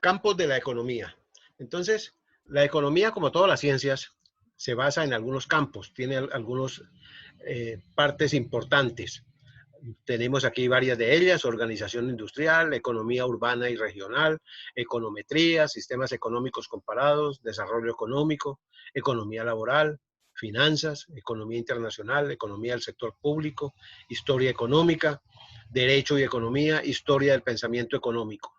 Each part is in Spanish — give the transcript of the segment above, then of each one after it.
campos de la economía. Entonces, la economía, como todas las ciencias, se basa en algunos campos, tiene algunos partes importantes. Tenemos aquí varias de ellas: organización industrial, economía urbana y regional, econometría, sistemas económicos comparados, desarrollo económico, economía laboral, finanzas, economía internacional, economía del sector público, historia económica, derecho y economía, historia del pensamiento económico.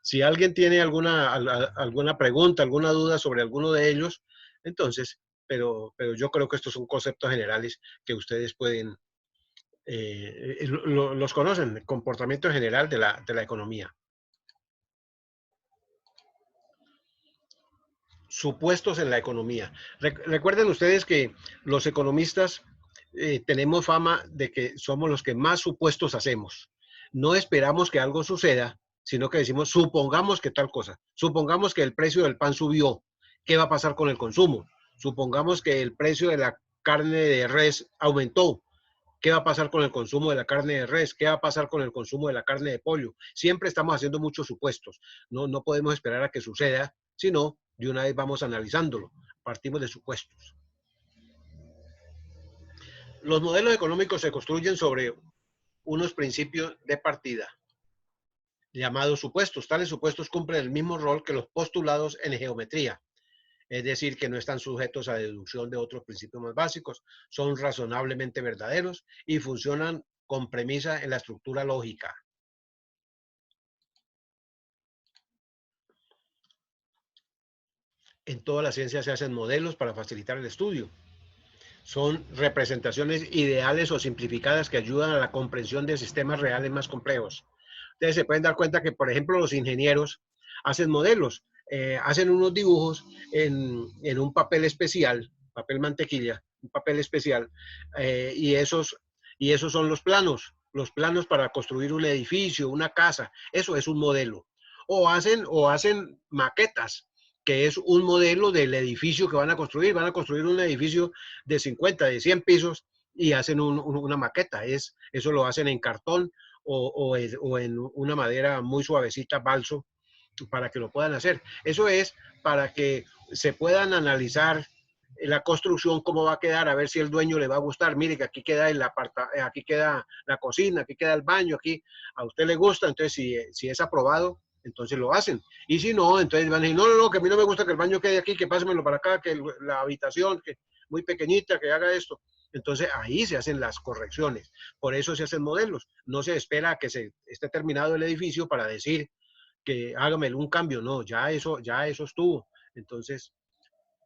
Si alguien tiene alguna pregunta, alguna duda sobre alguno de ellos, entonces, pero yo creo que estos son conceptos generales que ustedes pueden, los conocen, el comportamiento general de la economía. Supuestos en la economía. Recuerden ustedes que los economistas tenemos fama de que somos los que más supuestos hacemos. No esperamos que algo suceda, sino que decimos, supongamos que tal cosa. Supongamos que el precio del pan subió. ¿Qué va a pasar con el consumo? Supongamos que el precio de la carne de res aumentó. ¿Qué va a pasar con el consumo de la carne de res? ¿Qué va a pasar con el consumo de la carne de pollo? Siempre estamos haciendo muchos supuestos. No podemos esperar a que suceda, sino de una vez vamos analizándolo. Partimos de supuestos. Los modelos económicos se construyen sobre unos principios de partida llamados supuestos. Tales supuestos cumplen el mismo rol que los postulados en geometría, es decir, que no están sujetos a deducción de otros principios más básicos, son razonablemente verdaderos y funcionan con premisa en la estructura lógica. En toda la ciencia se hacen modelos para facilitar el estudio. Son representaciones ideales o simplificadas que ayudan a la comprensión de sistemas reales más complejos. Ustedes se pueden dar cuenta que, por ejemplo, los ingenieros hacen modelos, hacen unos dibujos en un papel especial, papel mantequilla, un papel especial, y esos son los planos para construir un edificio, una casa. Eso es un modelo. O hacen maquetas, que es un modelo del edificio que van a construir. Van a construir un edificio de 50, de 100 pisos y hacen una maqueta. Eso lo hacen en cartón o en una madera muy suavecita, balso, para que lo puedan hacer. Eso es para que se puedan analizar la construcción, cómo va a quedar, a ver si el dueño le va a gustar. Mire que aquí queda aquí queda la cocina, aquí queda el baño, aquí a usted le gusta. Entonces, si es aprobado, entonces lo hacen. Y si no, entonces van a decir, no, que a mí no me gusta que el baño quede aquí, que pásemelo para acá, que la habitación, que muy pequeñita, que haga esto. Entonces ahí se hacen las correcciones. Por eso se hacen modelos. No se espera a que se esté terminado el edificio para decir que hágame un cambio. No, ya eso estuvo. Entonces,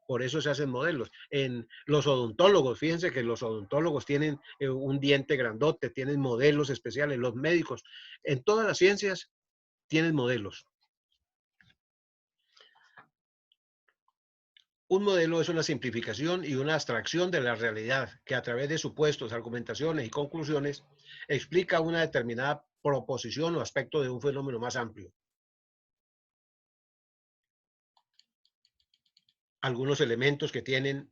por eso se hacen modelos. En los odontólogos, fíjense que los odontólogos tienen un diente grandote, tienen modelos especiales. Los médicos, en todas las ciencias, tienen modelos. Un modelo es una simplificación y una abstracción de la realidad que, a través de supuestos, argumentaciones y conclusiones, explica una determinada proposición o aspecto de un fenómeno más amplio. Algunos elementos que tienen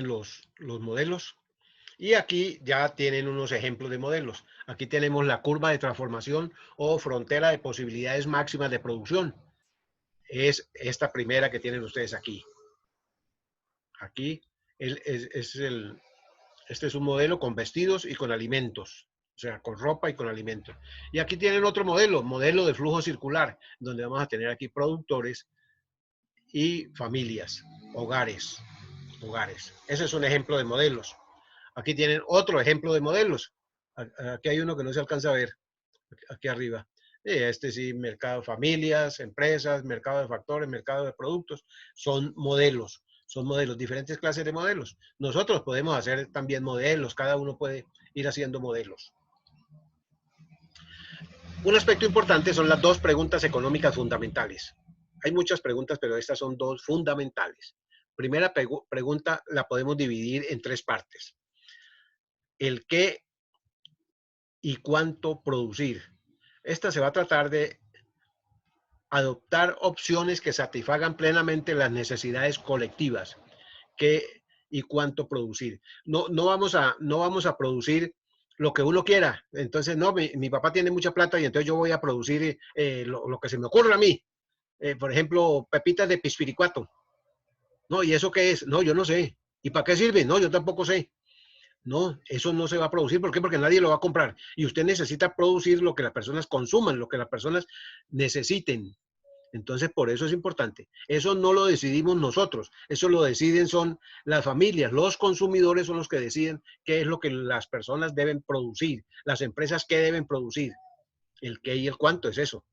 los modelos. Y aquí ya tienen unos ejemplos de modelos. Aquí tenemos la curva de transformación o frontera de posibilidades máximas de producción. Es esta primera que tienen ustedes aquí. Aquí este es un modelo con vestidos y con alimentos, o sea, con ropa y con alimentos. Y aquí tienen otro modelo de flujo circular, donde vamos a tener aquí productores y familias, hogares. Ese es un ejemplo de modelos. Aquí tienen otro ejemplo de modelos. Aquí hay uno que no se alcanza a ver, aquí arriba. Este sí, mercado de familias, empresas, mercado de factores, mercado de productos. Son modelos, diferentes clases de modelos. Nosotros podemos hacer también modelos, cada uno puede ir haciendo modelos. Un aspecto importante son las dos preguntas económicas fundamentales. Hay muchas preguntas, pero estas son dos fundamentales. Primera pregunta la podemos dividir en tres partes. El qué y cuánto producir. Esta se va a tratar de adoptar opciones que satisfagan plenamente las necesidades colectivas. ¿Qué y cuánto producir? No vamos a producir lo que uno quiera. Entonces, no, mi papá tiene mucha plata y entonces yo voy a producir lo que se me ocurra a mí. Por ejemplo, pepitas de pispiricuato. No, ¿y eso qué es? No, yo no sé. ¿Y para qué sirve? No, yo tampoco sé. No, eso no se va a producir. ¿Por qué? Porque nadie lo va a comprar. Y usted necesita producir lo que las personas consuman, lo que las personas necesiten. Entonces, por eso es importante. Eso no lo decidimos nosotros. Eso lo deciden son las familias. Los consumidores son los que deciden qué es lo que las personas deben producir. Las empresas qué deben producir. El qué y el cuánto es eso.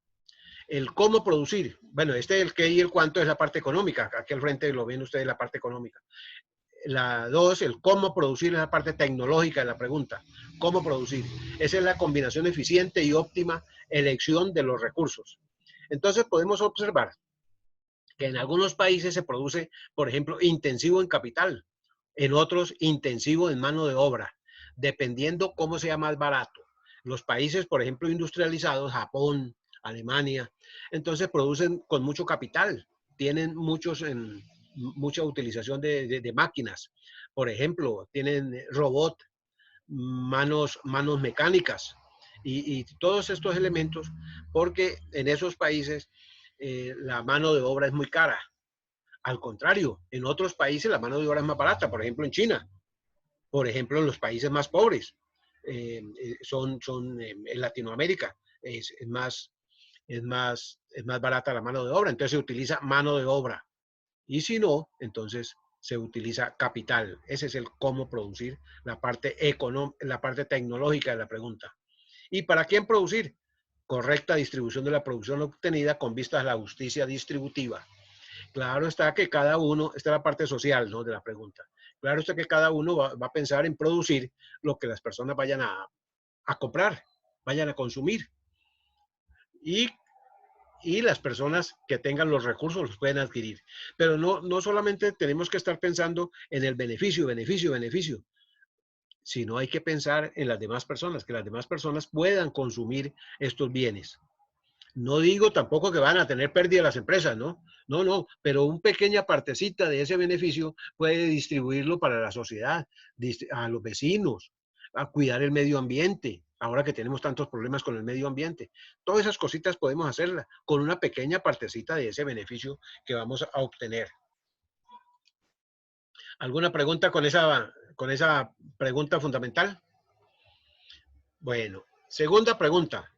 El cómo producir. Bueno, el qué y el cuánto es la parte económica. Aquí al frente lo ven ustedes la parte económica. La dos, el cómo producir es la parte tecnológica de la pregunta. ¿Cómo producir? Esa es la combinación eficiente y óptima elección de los recursos. Entonces podemos observar que en algunos países se produce, por ejemplo, intensivo en capital, en otros intensivo en mano de obra, dependiendo cómo sea más barato. Los países, por ejemplo, industrializados, Japón, Alemania, entonces producen con mucho capital, tienen mucha utilización de máquinas. Por ejemplo, tienen robot, manos mecánicas y todos estos elementos, porque en esos países la mano de obra es muy cara. Al contrario, en otros países la mano de obra es más barata, por ejemplo en China, por ejemplo en los países más pobres, en Latinoamérica, es más barata la mano de obra, entonces se utiliza mano de obra. Y si no, entonces se utiliza capital. Ese es el cómo producir, la parte tecnológica de la pregunta. ¿Y para quién producir? Correcta distribución de la producción obtenida con vistas a la justicia distributiva. Claro está que cada uno, esta es la parte social, ¿no?, de la pregunta. Claro está que cada uno va a pensar en producir lo que las personas vayan a comprar, vayan a consumir. Y las personas que tengan los recursos los pueden adquirir. Pero no solamente tenemos que estar pensando en el beneficio, beneficio, beneficio, sino hay que pensar en las demás personas, que las demás personas puedan consumir estos bienes. No digo tampoco que van a tener pérdida las empresas, ¿no? No, no, pero una pequeña partecita de ese beneficio puede distribuirlo para la sociedad, a los vecinos, a cuidar el medio ambiente, ahora que tenemos tantos problemas con el medio ambiente. Todas esas cositas podemos hacerlas con una pequeña partecita de ese beneficio que vamos a obtener. ¿Alguna pregunta con esa pregunta fundamental? Bueno, segunda pregunta.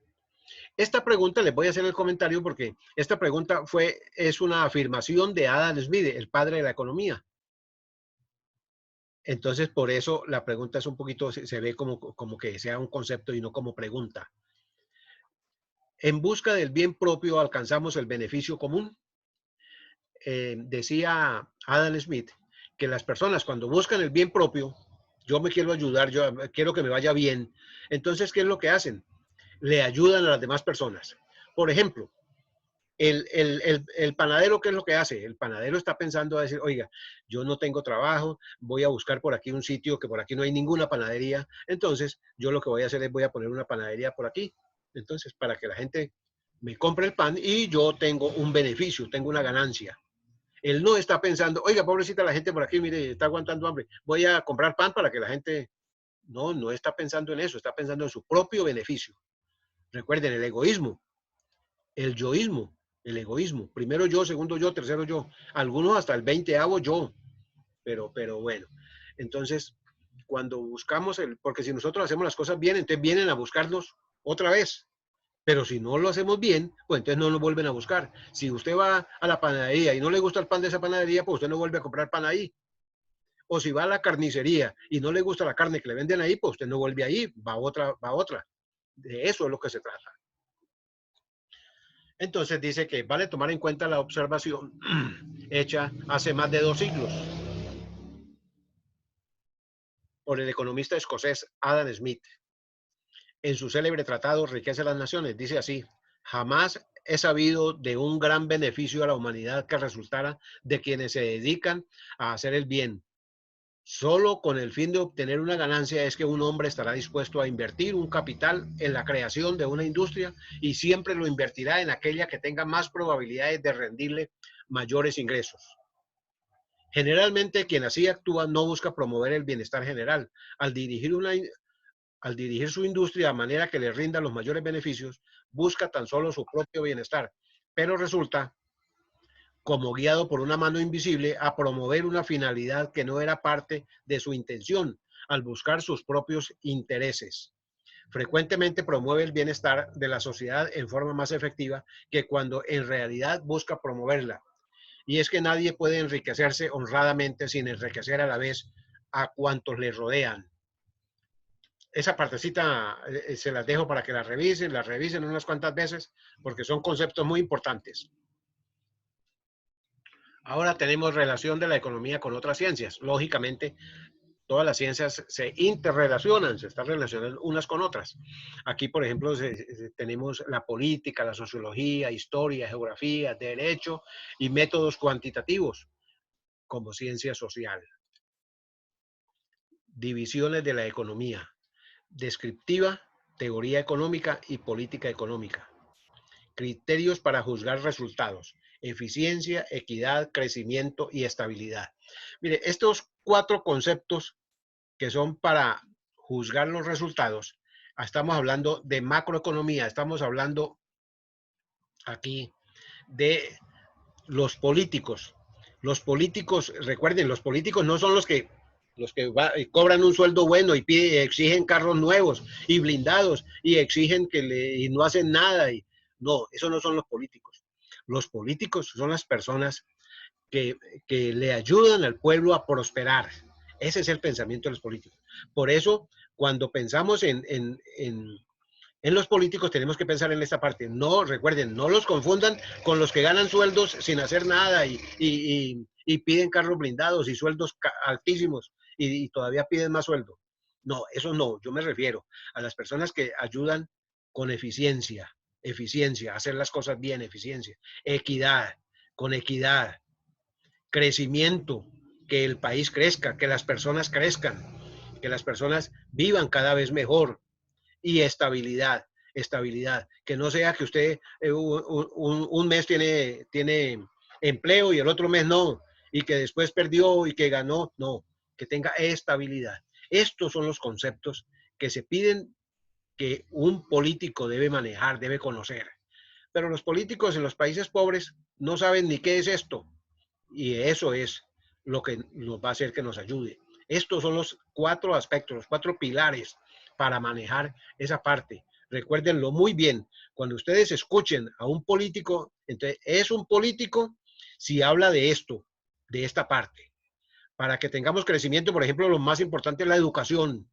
Esta pregunta les voy a hacer el comentario porque esta pregunta es una afirmación de Adam Smith, el padre de la economía. Entonces, por eso la pregunta es un poquito, se ve como que sea un concepto y no como pregunta. En busca del bien propio alcanzamos el beneficio común. Decía Adam Smith que las personas cuando buscan el bien propio, yo me quiero ayudar, yo quiero que me vaya bien. Entonces, ¿qué es lo que hacen? Le ayudan a las demás personas. Por ejemplo, el panadero, ¿qué es lo que hace? El panadero está pensando a decir, oiga, yo no tengo trabajo, voy a buscar por aquí un sitio que por aquí no hay ninguna panadería, entonces yo lo que voy a hacer es voy a poner una panadería por aquí. Entonces, para que la gente me compre el pan y yo tengo un beneficio, tengo una ganancia. Él no está pensando, oiga, pobrecita la gente por aquí, mire, está aguantando hambre, voy a comprar pan para que la gente... No está pensando en eso, está pensando en su propio beneficio. Recuerden, el egoísmo, el yoísmo, el egoísmo. Primero yo, segundo yo, tercero yo. Algunos hasta el 20avo yo. Pero bueno. Entonces, cuando buscamos porque si nosotros hacemos las cosas bien, entonces vienen a buscarnos otra vez. Pero si no lo hacemos bien, pues entonces no nos vuelven a buscar. Si usted va a la panadería y no le gusta el pan de esa panadería, pues usted no vuelve a comprar pan ahí. O si va a la carnicería y no le gusta la carne que le venden ahí, pues usted no vuelve ahí, va a otra, va a otra. De eso es lo que se trata. Entonces dice que vale tomar en cuenta la observación hecha hace más de 2 siglos por el economista escocés Adam Smith. En su célebre tratado Riqueza de las Naciones, dice así: jamás he sabido de un gran beneficio a la humanidad que resultara de quienes se dedican a hacer el bien. Solo con el fin de obtener una ganancia es que un hombre estará dispuesto a invertir un capital en la creación de una industria y siempre lo invertirá en aquella que tenga más probabilidades de rendirle mayores ingresos. Generalmente quien así actúa no busca promover el bienestar general. Al dirigir al dirigir su industria de manera que le rinda los mayores beneficios, busca tan solo su propio bienestar, pero resulta, como guiado por una mano invisible, a promover una finalidad que no era parte de su intención, al buscar sus propios intereses. Frecuentemente promueve el bienestar de la sociedad en forma más efectiva que cuando en realidad busca promoverla. Y es que nadie puede enriquecerse honradamente sin enriquecer a la vez a cuantos le rodean. Esa partecita se las dejo para que la revisen unas cuantas veces, porque son conceptos muy importantes. Ahora tenemos relación de la economía con otras ciencias. Lógicamente, todas las ciencias se interrelacionan, se están relacionando unas con otras. Aquí, por ejemplo, tenemos la política, la sociología, historia, geografía, derecho y métodos cuantitativos como ciencia social. Divisiones de la economía: descriptiva, teoría económica y política económica. Criterios para juzgar resultados: eficiencia, equidad, crecimiento y estabilidad. Mire, estos 4 conceptos que son para juzgar los resultados, estamos hablando de macroeconomía, estamos hablando aquí de los políticos. Los políticos, recuerden, los políticos no son los que cobran un sueldo bueno y exigen carros nuevos y blindados y exigen y no hacen nada. No, esos no son los políticos. Los políticos son las personas que le ayudan al pueblo a prosperar. Ese es el pensamiento de los políticos. Por eso, cuando pensamos en los políticos, tenemos que pensar en esta parte. No, recuerden, no los confundan con los que ganan sueldos sin hacer nada y piden carros blindados y sueldos altísimos y todavía piden más sueldo. No, eso no. Yo me refiero a las personas que ayudan con eficiencia, hacer las cosas bien, eficiencia, equidad, con equidad, crecimiento, que el país crezca, que las personas crezcan, que las personas vivan cada vez mejor, y estabilidad, que no sea que usted un mes tiene empleo y el otro mes no, y que después perdió y que ganó, no, que tenga estabilidad. Estos son los conceptos que se piden que un político debe manejar, debe conocer. Pero los políticos en los países pobres no saben ni qué es esto, y eso es lo que nos va a hacer que nos ayude. Estos son los 4 aspectos, los 4 pilares para manejar esa parte. Recuérdenlo muy bien. Cuando ustedes escuchen a un político, entonces es un político si habla de esto, de esta parte. Para que tengamos crecimiento, por ejemplo, lo más importante es la educación.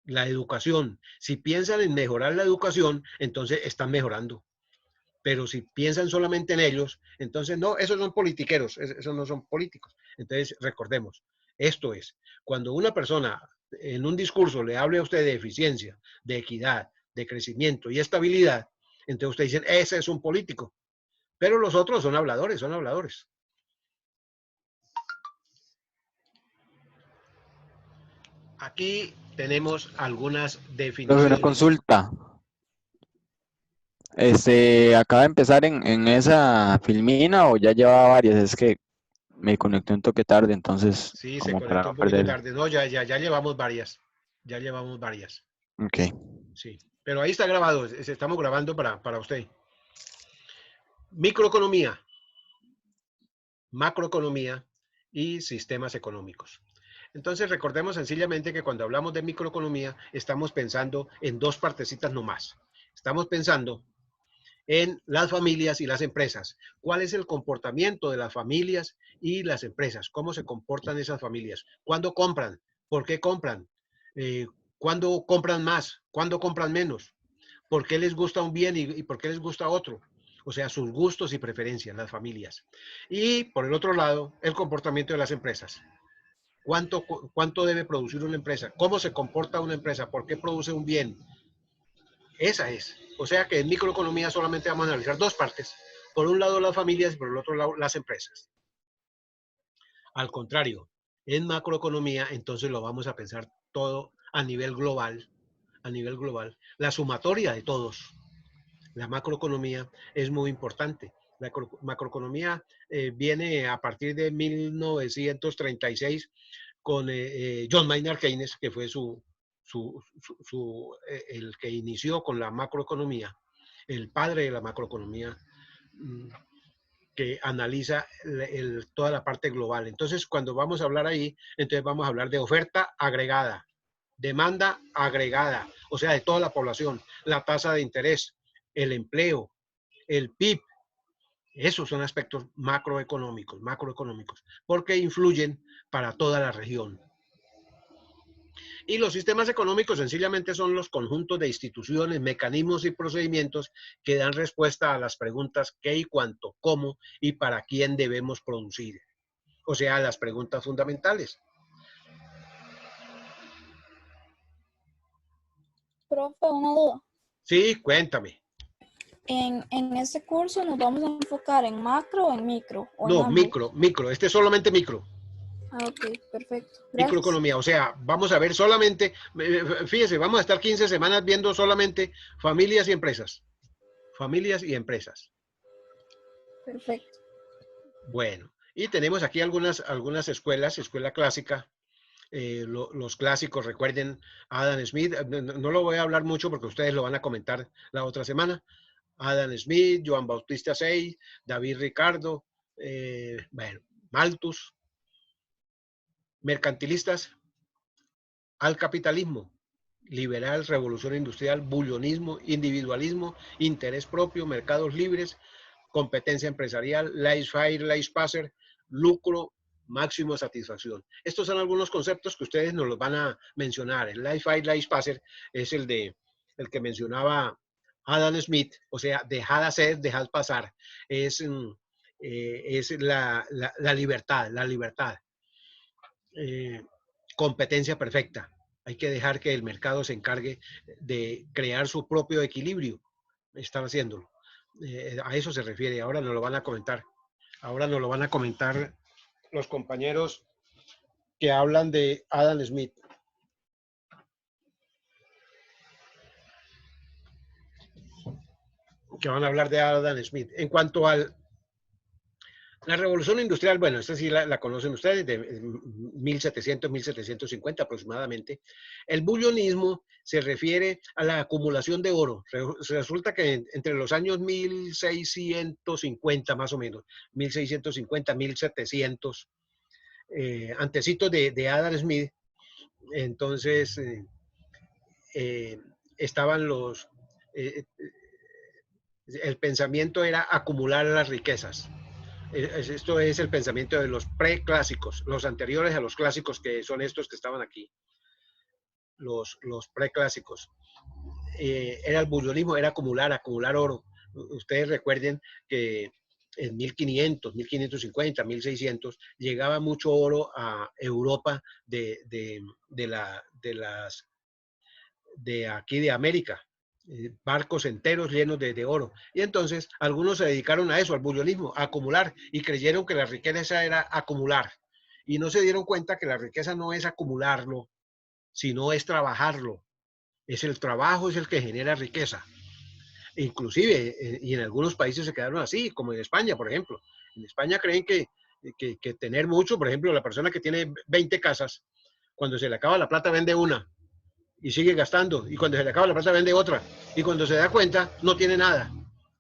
La educación. Si piensan en mejorar la educación, entonces están mejorando. Pero si piensan solamente en ellos, entonces no, esos son politiqueros, esos no son políticos. Entonces recordemos, esto es, cuando una persona en un discurso le hable a usted de eficiencia, de equidad, de crecimiento y estabilidad, entonces usted dice, ese es un político. Pero los otros son habladores, son habladores. Aquí tenemos algunas Profe, una definiciones. consulta. ¿Acaba de empezar en esa filmina o ya llevaba varias? Es que me conecté un toque tarde, entonces, Sí, se como para conectó no un poquito perderla. tarde. No, ya llevamos varias. Ya llevamos varias. Ok. Sí. Pero ahí está grabado, estamos grabando para usted. Microeconomía, macroeconomía y sistemas económicos. Entonces recordemos sencillamente que cuando hablamos de microeconomía estamos pensando en 2 partecitas nomás. Estamos pensando en las familias y las empresas. ¿Cuál es el comportamiento de las familias y las empresas? ¿Cómo se comportan esas familias? ¿Cuándo compran? ¿Por qué compran? Eh, ¿Cuándo compran más? ¿Cuándo compran menos? ¿Por qué les gusta un bien y por qué les gusta otro? O sea, sus gustos y preferencias, las familias. Y por el otro lado, el comportamiento de las empresas. ¿Cuánto debe producir una empresa? ¿Cómo se comporta una empresa? ¿Por qué produce un bien? Esa es. O sea que en microeconomía solamente vamos a analizar 2 partes. Por un lado las familias y por el otro lado las empresas. Al contrario, en macroeconomía entonces lo vamos a pensar todo a nivel global, la sumatoria de todos. La macroeconomía es muy importante. La macroeconomía viene a partir de 1936 con John Maynard Keynes, que fue el que inició con la macroeconomía, el padre de la macroeconomía, que analiza toda la parte global. Entonces, cuando vamos a hablar ahí, entonces vamos a hablar de oferta agregada, demanda agregada, o sea, de toda la población, la tasa de interés, el empleo, el PIB. Esos son aspectos macroeconómicos, porque influyen para toda la región. Y los sistemas económicos sencillamente son los conjuntos de instituciones, mecanismos y procedimientos que dan respuesta a las preguntas qué y cuánto, cómo y para quién debemos producir. O sea, las preguntas fundamentales. Profe, una duda. Sí, cuéntame. En este curso nos vamos a enfocar en macro o en micro, o en No, ambos. micro. Este es solamente micro. Ah, ok, perfecto. Gracias. Microeconomía, o sea, vamos a ver solamente, fíjese, vamos a estar 15 semanas viendo solamente familias y empresas. Familias y empresas. Perfecto. Bueno, y tenemos aquí algunas escuelas, escuela clásica, los clásicos, recuerden Adam Smith, no lo voy a hablar mucho porque ustedes lo van a comentar la otra semana. Adam Smith, Joan Bautista Say, David Ricardo, bueno, Malthus, mercantilistas, al capitalismo, liberal, revolución industrial, bullonismo, individualismo, interés propio, mercados libres, competencia empresarial, laissez-faire, laissez-passer, lucro, máximo satisfacción. Estos son algunos conceptos que ustedes nos los van a mencionar. El laissez-faire, laissez-passer es el que mencionaba Adam Smith, o sea, dejad hacer, dejad pasar. Es la libertad, competencia perfecta. Hay que dejar que el mercado se encargue de crear su propio equilibrio. Están haciéndolo. A eso se refiere. Ahora nos lo van a comentar. Ahora nos lo van a comentar los compañeros que hablan de Adam Smith. Que van a hablar de Adam Smith. En cuanto a la revolución industrial, bueno, esta sí la conocen ustedes, de 1700, 1750 aproximadamente. El bullonismo se refiere a la acumulación de oro. Resulta que entre los años 1650 más o menos, 1650, 1700, antecitos de Adam Smith, entonces estaban el pensamiento era acumular las riquezas. Esto es el pensamiento de los preclásicos, los anteriores a los clásicos, que son estos que estaban aquí, los preclásicos. Era el bullonismo, era acumular oro. Ustedes recuerden que en 1500, 1550, 1600 llegaba mucho oro a Europa de aquí de América, barcos enteros llenos de oro. Y entonces algunos se dedicaron a eso, al bullonismo, a acumular, y creyeron que la riqueza era acumular. Y no se dieron cuenta que la riqueza no es acumularlo, sino es trabajarlo. Es el trabajo, es el que genera riqueza. Inclusive, y en algunos países se quedaron así, como en España, por ejemplo. En España creen que tener mucho, por ejemplo, la persona que tiene 20 casas, cuando se le acaba la plata vende una y sigue gastando, y cuando se le acaba la plata vende otra, y cuando se da cuenta no tiene nada.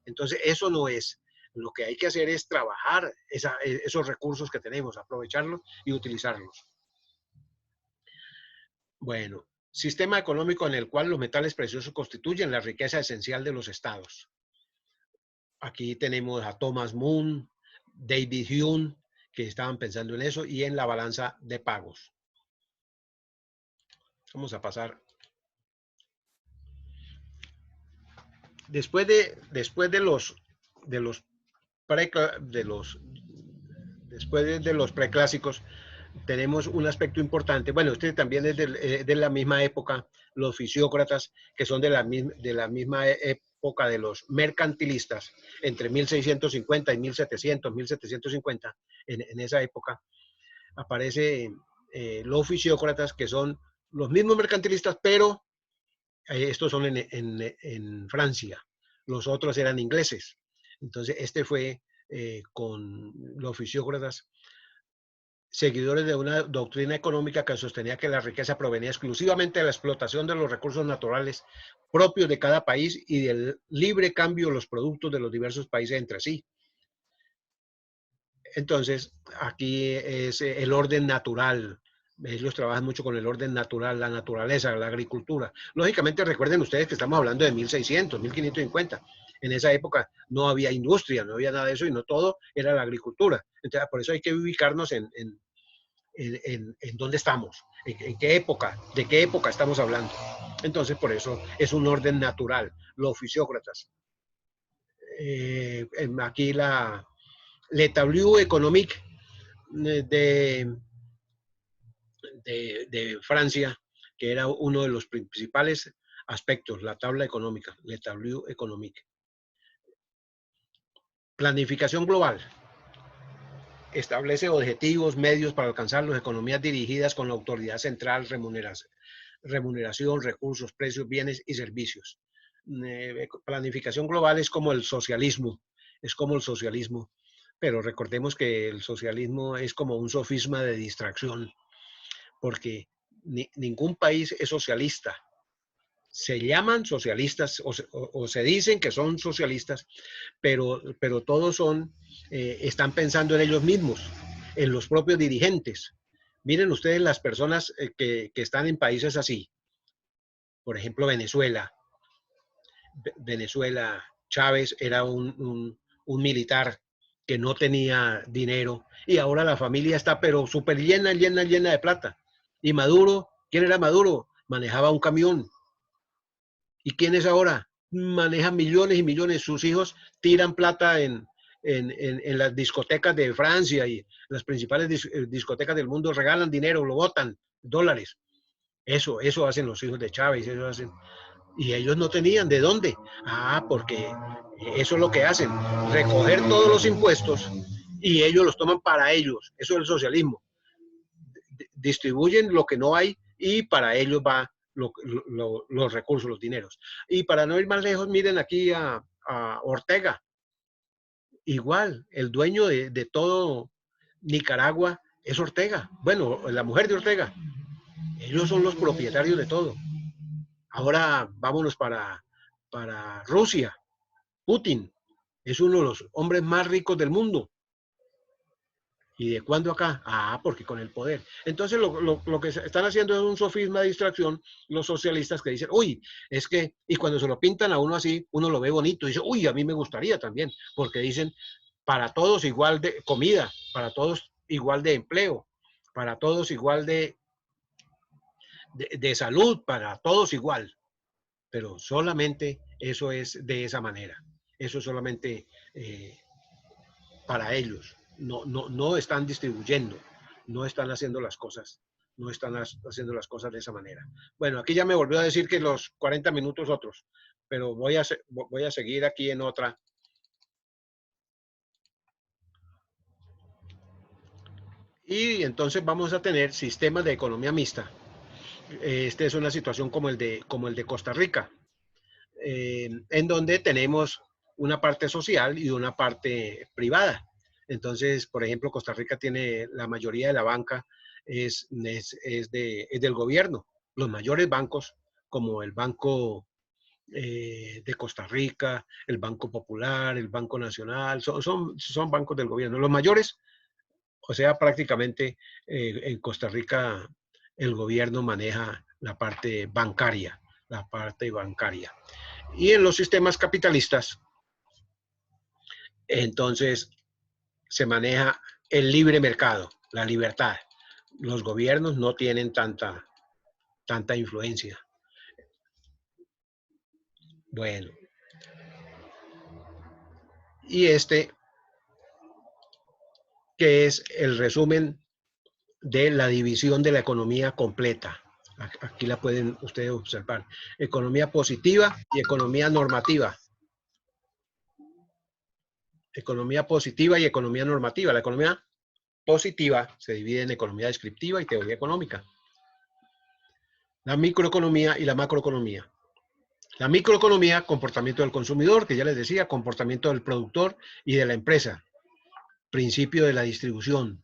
Entonces eso no es. Lo que hay que hacer es trabajar esos recursos que tenemos, aprovecharlos y utilizarlos. Bueno, sistema económico en el cual los metales preciosos constituyen la riqueza esencial de los estados. Aquí tenemos a Thomas Moon, David Hume, que estaban pensando en eso, y en la balanza de pagos. Vamos a pasar. Después de los preclásicos, tenemos un aspecto importante. Bueno, este también es de la misma época, los fisiócratas, que son de la misma época de los mercantilistas, entre 1650 y 1700, 1750, en esa época, aparece los fisiócratas, que son los mismos mercantilistas, pero estos son en Francia, los otros eran ingleses. Entonces, este fue con los fisiócratas seguidores de una doctrina económica que sostenía que la riqueza provenía exclusivamente de la explotación de los recursos naturales propios de cada país y del libre cambio de los productos de los diversos países entre sí. Entonces, aquí es el orden natural. Ellos trabajan mucho con el orden natural, la naturaleza, la agricultura. Lógicamente, recuerden ustedes que estamos hablando de 1600, 1550. En esa época no había industria, no había nada de eso y no todo era la agricultura. Entonces, por eso hay que ubicarnos en dónde estamos, en qué época, de qué época estamos hablando. Entonces, por eso es un orden natural, los fisiócratas. Aquí l'État économique de Francia, que era uno de los principales aspectos, la tabla económica, l'État économique. Planificación global. Establece objetivos, medios para alcanzarlos, economías dirigidas con la autoridad central, remuneración, recursos, precios, bienes y servicios. Planificación global es como el socialismo, pero recordemos que el socialismo es como un sofisma de distracción, porque ningún país es socialista. Se llaman socialistas o se dicen que son socialistas, pero todos están pensando en ellos mismos, en los propios dirigentes. Miren ustedes las personas que están en países así. Por ejemplo, Venezuela. Chávez era un militar que no tenía dinero y ahora la familia está pero súper llena de plata. Y Maduro, ¿quién era Maduro? Manejaba un camión. ¿Y quién es ahora? Manejan millones y millones. Sus hijos tiran plata en las discotecas de Francia y las principales discotecas del mundo regalan dinero, lo botan, dólares. Eso hacen los hijos de Chávez, eso hacen. Y ellos no tenían de dónde. Porque eso es lo que hacen, recoger todos los impuestos y ellos los toman para ellos. Eso es el socialismo. Distribuyen lo que no hay y para ellos va los recursos, los dineros. Y para no ir más lejos, miren aquí a Ortega. Igual, el dueño de todo Nicaragua es Ortega. Bueno, la mujer de Ortega. Ellos son los propietarios de todo. Ahora vámonos para Rusia. Putin es uno de los hombres más ricos del mundo. ¿Y de cuándo acá? Porque con el poder. Entonces lo que están haciendo es un sofisma de distracción los socialistas que dicen, uy, es que, y cuando se lo pintan a uno así, uno lo ve bonito y dice, uy, a mí me gustaría también, porque dicen, para todos igual de comida, para todos igual de empleo, para todos igual de salud, para todos igual. Pero solamente eso es de esa manera. Eso es solamente para ellos. No están distribuyendo, no están haciendo las cosas, de esa manera. Bueno, aquí ya me volvió a decir que los 40 minutos otros, pero voy a seguir aquí en otra. Y entonces vamos a tener sistemas de economía mixta. Esta es una situación como el de Costa Rica, en donde tenemos una parte social y una parte privada. Entonces, por ejemplo, Costa Rica tiene la mayoría de la banca es del gobierno. Los mayores bancos, como el Banco de Costa Rica, el Banco Popular, el Banco Nacional, son bancos del gobierno. Los mayores, o sea, prácticamente en Costa Rica el gobierno maneja la parte bancaria. Y en los sistemas capitalistas, entonces se maneja el libre mercado, la libertad. Los gobiernos no tienen tanta influencia. Bueno. Y que es el resumen de la división de la economía completa. Aquí la pueden ustedes observar. Economía positiva y economía normativa. Economía positiva y economía normativa. La economía positiva se divide en economía descriptiva y teoría económica. La microeconomía y la macroeconomía. La microeconomía, comportamiento del consumidor, que ya les decía, comportamiento del productor y de la empresa. Principio de la distribución.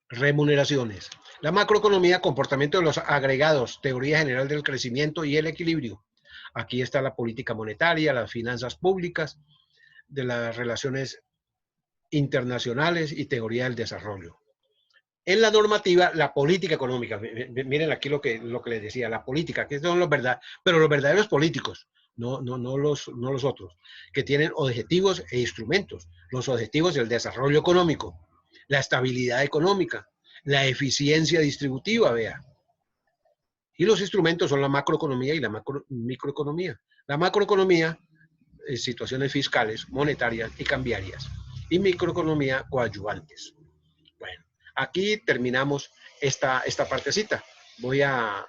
Remuneraciones. La macroeconomía, comportamiento de los agregados, teoría general del crecimiento y el equilibrio. Aquí está la política monetaria, las finanzas públicas, de las relaciones internacionales y teoría del desarrollo. En la normativa, la política económica. Miren aquí lo que les decía, la política, que son los verdaderos, pero los verdaderos políticos, no los otros, que tienen objetivos e instrumentos. Los objetivos del desarrollo económico, la estabilidad económica, la eficiencia distributiva, vea. Y los instrumentos son la macroeconomía y la microeconomía. La macroeconomía, situaciones fiscales, monetarias y cambiarias. Y microeconomía, coadyuvantes. Bueno, aquí terminamos esta partecita. Voy a